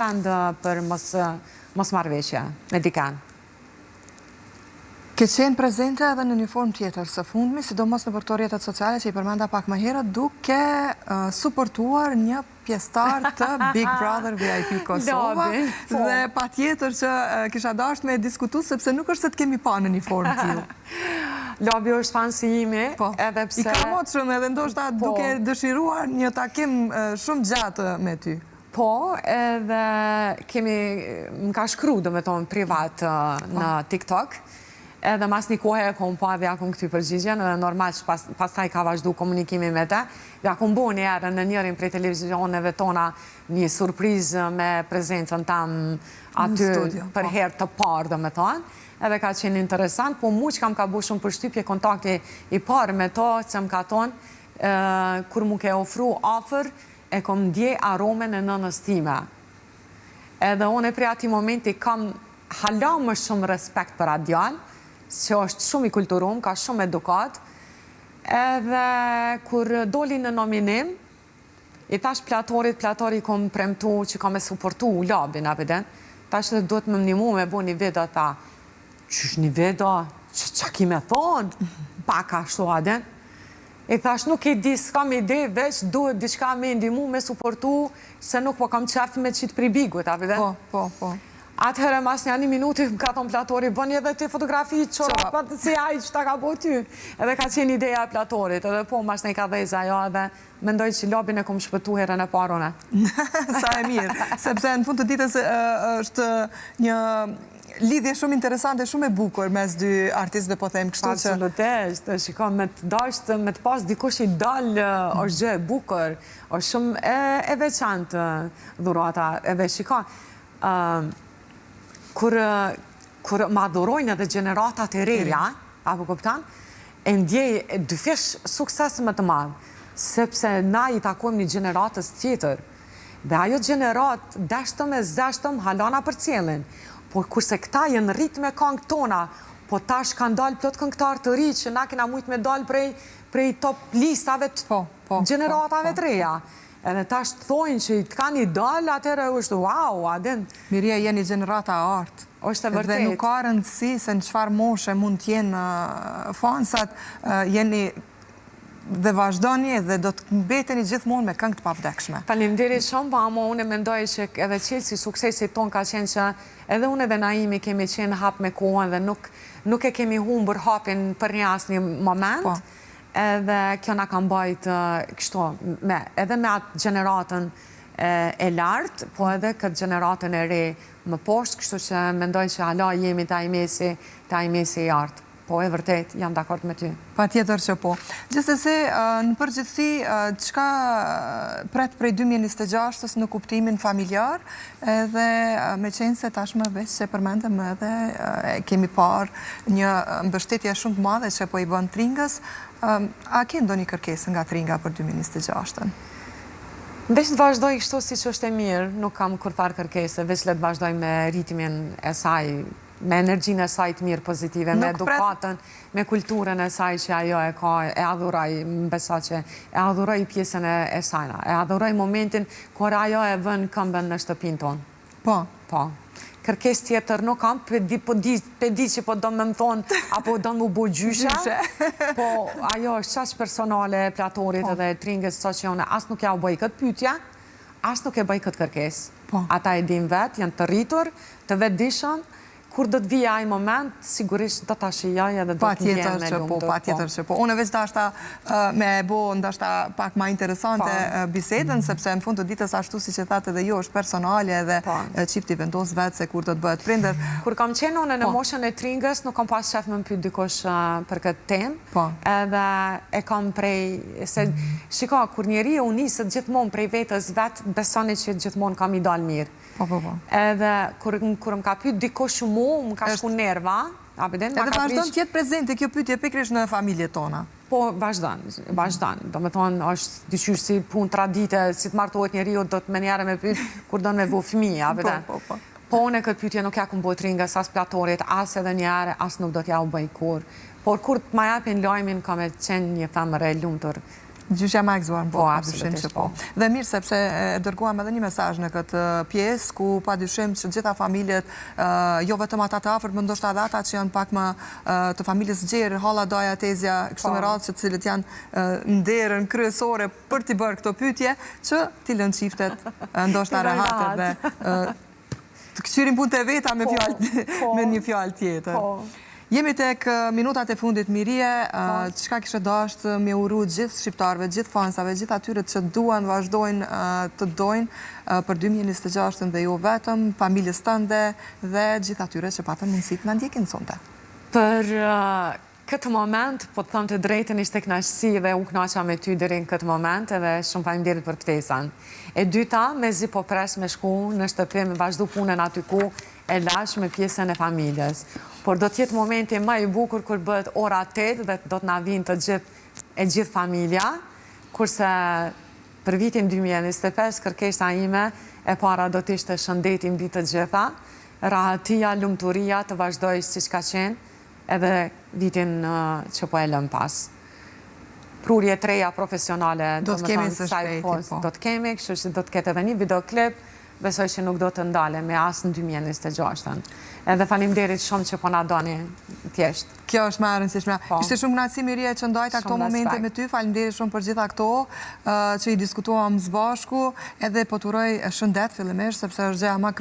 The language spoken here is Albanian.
për mos marrëveshje me dikan. Ke qenë prezente edhe në një formë tjetër së fundmi, sidomos në për rrjetet sociale që i përmenda pak më herët, duke suportuar një pjesëtar të Big Brother VIP Kosova dhe patjetër që kisha dashur me diskutu sepse nuk është se të kemi pa në një formë tillë. Lobi është fansi imi, edhe pse... I kamotshëm edhe ndoshta duke dëshiruar një takim shumë gjatë me ty. Po, edhe më ka shkru, domethënë, privat në TikTok, edhe mas një kohë e kom pa dhe ja kom këty përgjigjen, edhe normal që pas taj ka vazhdu komunikimi me te, ja kom bo një erë në njërin prej televizioneve tona një surprizë me prezencën tam aty për herë të parë, domethënë, edhe ka qenë interesant, po mu që kam ka bu shumë për shtypje kontakti i parë me to, që më ka tonë, kur mu ke ofru ofër, e kom ndje aromen e nënës time. Edhe unë e prej ati momenti kam hala më shumë respekt për atë djalë, që është shumë i kulturum, ka shumë edukat, edhe kur doli në nominim, i tash platori kom premtu që ka me suportu Lobin, apeten, tash dhe duhet më mnimu me bu një video, ta, qysh një video, që ki me thonë, baka shtu aden, i thash nuk i di, s'kam ide, veç duhet diçka me ndimu me suportu, se nuk po kam qef me qitë pri bigut, apeten. Po. Atëherë mas një minuti më ka thonë platori, bëni edhe të fotografi qora, si aj që ta ka bo ty. Edhe ka qenë ideja e platorit, edhe po mas një ka dheza jo, edhe mendoj që Lobin e kom shpëtu herën e parone. Sa e mirë, sepse në fund të ditës është një lidhje shumë interesante, shumë e bukur mes dy artistëve, po them kështu që... Absolutisht, shikon, me të dashtë, me të pas dikush i dalë, është gjë e bukur, është shumë e veçantë dhurata, edhe shikon, kur ma adhurojnë edhe generatat e reja, apo kuptan, e ndjej dyfish sukses më të madhë, sepse na i takojmë një generatës tjetër, dhe ajo generat, deshtëm e zeshtëm, halana për cilin, por kurse këta jenë rritë me këngë tona, po tash kanë dalë plot këngëtar të rritë, që na kena mujtë me dalë prej top listave të generatave të reja. Edhe tash të thojnë që i të kanë i dalë, atërë është wow, adin. Mirja jeni generata artë. Është e vërtet. Dhe nuk ka rëndësi se në qëfar moshe mund t'jenë fansat, jeni dhe vazhdoni dhe do të mbeteni gjithmonë me këngë të pavdekshme. Faleminderit shumë, pa ama unë mendoj që edhe qilësi suksesit ton ka qenë që edhe unë edhe Naimi kemi qenë hap me kohën dhe nuk e kemi humbur hapin për një asë një moment. Edhe kjo na kam bajt kështu, edhe me atë generatën e lartë, po edhe këtë generatën e re më poshtë, kështu që mendoj që hala jemi ta i mesi i artë. Po e vërtet, jam dakord me ty. Pa tjetër që po. Gjithsesi, në përgjithësi, çka pret prej 2026-ës në kuptimin familjar, edhe me qenë se tashmë veç që përmendëm edhe kemi parë një mbështetje shumë të madhe që po i bën Tringës, a ke ndonjë kërkesë nga Tringa për 2026-ën? Veç të vazhdoj kështu si që është e mirë, nuk kam kurfar kërkesë, veç le të vazhdoj me ritmin e saj, me energjinë e saj të mirë pozitive, me edukatën, me kulturën e saj që ajo e ka, e adhuroj, më besa që e adhuroj pjesën e sajna, e adhuroj momentin kur ajo e vën këmbën në shtëpinë tonë. Po. Kërkes tjetër nuk kam, pe di që po do me më thonë, apo do më bu gjysha, po ajo është qaq personale e platorit edhe Tringës, sa që unë asë nuk ja u bëj këtë pytja, asë nuk e bëj këtë kërkes. Ata e dim vetë, janë të rritur, të vetë dishëm, kur do të vija ai moment, sigurisht do ta shijoj edhe do të ndjem me lumtur. Patjetër që po. Unë veç dashta me bo ndashta pak më interesante bisedën, sepse në fund të ditës ashtu si që thatë edhe jo është personale edhe qifti vendos vetë se kur do të bëhet prindër. Kur kam qenë unë në moshën e Tringës, nuk kam pas qef më pyet dikush për këtë temë, edhe e kam prej, se shiko, kur njeriu niset gjithmonë prej vetës vetë, besoni që gjithmonë kam i dalë mirë. Edhe kur më ka pyet dikush më ka shku nerva. Edhe vazhdon tjetë prezente kjo pyetje pikrish në familje tona. Po, vazhdon. Do me thonë, është dyqysh si pun tradite, si të martohet njeriu, do të menjere me pyet kur do në vu fëmija. Po, unë e këtë pyetje nuk ja ku mboj Tringës, as platorit, as edhe njere, as nuk do t'ja u bëj kur. Por kur të ma japin lajmin, ka me qenë një femër e lumtur. Gjyqja më e gëzuar në Po, botë, padyshim që absolutisht po. Dhe mirë sepse e dërguam edhe një mesazh në këtë pjesë ku padyshim që gjitha familjet, jo vetëm ata të afërt, më ndoshta edhe ata që janë pak më të familjes gjerë, halla doja tezja kështu me radhë, që të cilët janë nderën kryesore për t'i bërë këto pyetje, që t'i lënë çiftet ndoshta rehat dhe të këshirin punë të veta me një fjalë tjetër. Jemi tek minutat e fundit, Mirie, çka kishe dashur me uru gjithë shqiptarëve, gjithë fansave, gjithë atyre që duan, vazhdojnë të dojnë për 2026 dhe jo vetëm, familjes tënde dhe gjithë atyre që patën mundësi të na ndjekin sonte. Për këtë moment, po të them të drejtën, ishte kënaqësi dhe u kënaqa me ty deri në këtë moment edhe shumë faleminderit për ftesën. E dyta, mezi po pres me shku në shtëpi, me vazhdu punën aty ku e lash me pjesën e familjes. Por do t'jetë momenti më i bukur kur bëhet ora 8 dhe do t'na vinë të gjithë familja, kurse për vitin 2025 kërkesa ime e para do t'ishte shëndeti mbi të gjitha, rahatia, lumturia të vazhdoj siç ka qenë edhe vitin që po e lëm pas. Prurje të reja profesionale Do të kemi së shpejti, po. Do të kemi, kështu që do të ketë edhe një videoklip, besoj që nuk do të ndale me asë në 2026. Edhe faleminderit shumë që po na doni thjesht. Kjo është më e rëndësishme. Ishte shumë kënaqësi, Mirie, që ndajta këto momente me ty. Faleminderit shumë për gjitha këto që i diskutuam së bashku, edhe po t'uroj shëndet fillimisht sepse është gjëja më